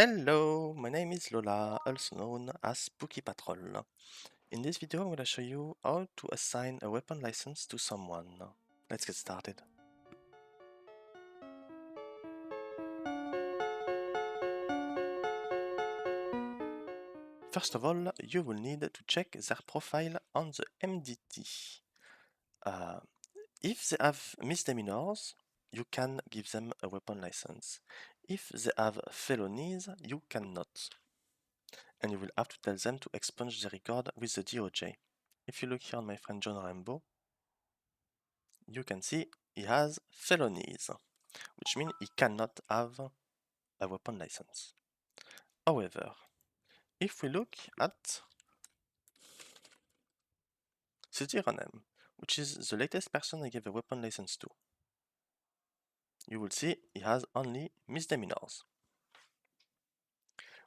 Hello, my name is Lola, also known as Spooky Patrol. In this video, I'm going to show you how to assign a weapon license to someone. Let's get started. First of all, you will need to check their profile on the MDT. If they have misdemeanors, you can give them a weapon license. If they have felonies, you cannot. And you will have to tell them to expunge the record with the DOJ. If you look here on my friend John Rambo, you can see he has felonies, which means he cannot have a weapon license. However, if we look at Citironem, which is the latest person I gave a weapon license to, you will see he has only misdemeanors,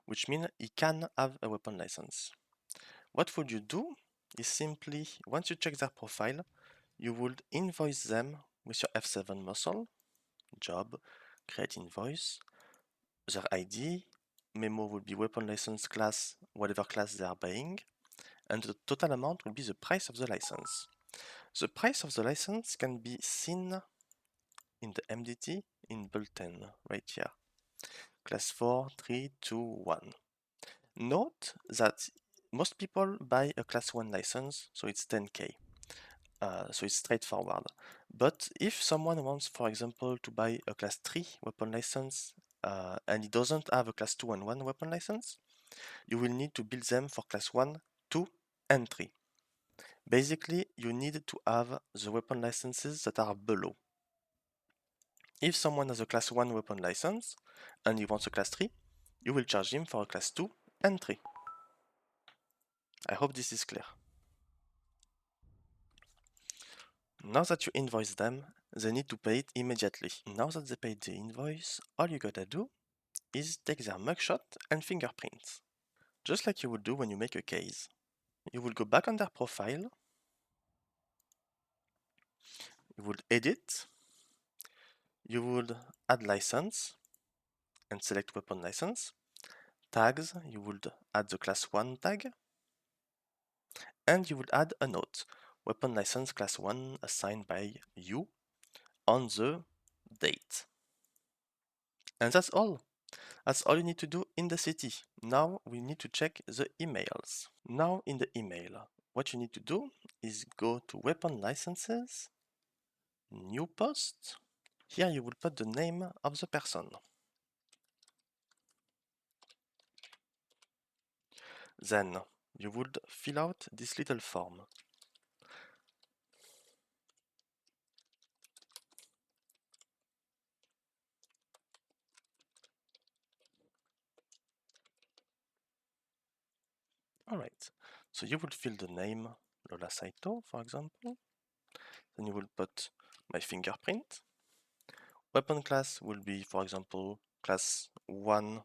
which means he can have a weapon license. What would you do is simply, once you check their profile, you would invoice them with your F7 muscle, job, create invoice, their ID, memo will be weapon license class, whatever class they are buying, and the total amount will be the price of the license. The price of the license can be seen in the MDT in bulletin right here. Class 4, 3, 2, 1. Note that most people buy a class 1 license, so it's 10k. So it's straightforward. But if someone wants, for example, to buy a class 3 weapon license and he doesn't have a class 2 and 1 weapon license, you will need to build them for class 1, 2, and 3. Basically, you need to have the weapon licenses that are below. If someone has a class 1 weapon license and he wants a class 3, you will charge him for a class 2 and 3. I hope this is clear. Now that you invoice them, they need to pay it immediately. Now that they paid the invoice, all you gotta do is take their mugshot and fingerprints, just like you would do when you make a case. You will go back on their profile, you would edit, you would add license and select weapon license. Tags, you would add the class 1 tag, and you would add a note, weapon license class 1 assigned by you on the date. And that's all. That's all you need to do in the city. Now we need to check the emails. Now in the email, what you need to do is go to weapon licenses, new post. Here you will put the name of the person. Then you would fill out this little form. Alright, so you would fill the name Lola Saito, for example. Then you will put my fingerprint. Weapon class will be, for example, class 1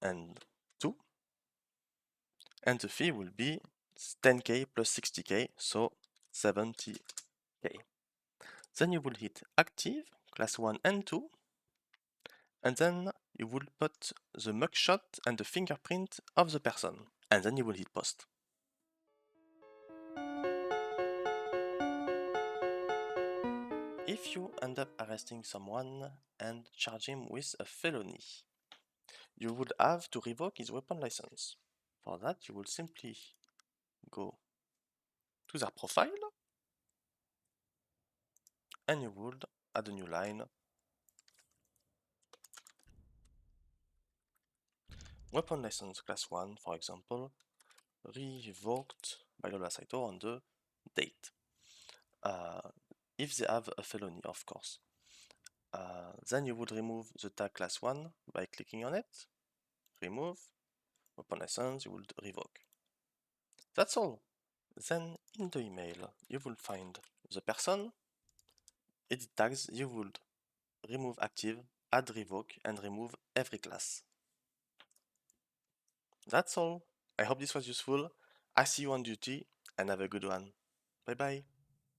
and 2. And the fee will be 10k plus 60k, so 70k. Then you will hit active, class 1 and 2. And then you will put the mugshot and the fingerprint of the person. And then you will hit post. If you end up arresting someone and charge him with a felony, you would have to revoke his weapon license. For that, you will simply go to their profile and you would add a new line. Weapon license class 1, for example, revoked by Lola Saito on the date. If they have a felony, of course. Then you would remove the tag class 1 by clicking on it. Remove. Weapon license, you would revoke. That's all. Then in the email, you will find the person, edit tags, you would remove active, add revoke, and remove every class. That's all. I hope this was useful. I see you on duty and have a good one. Bye bye.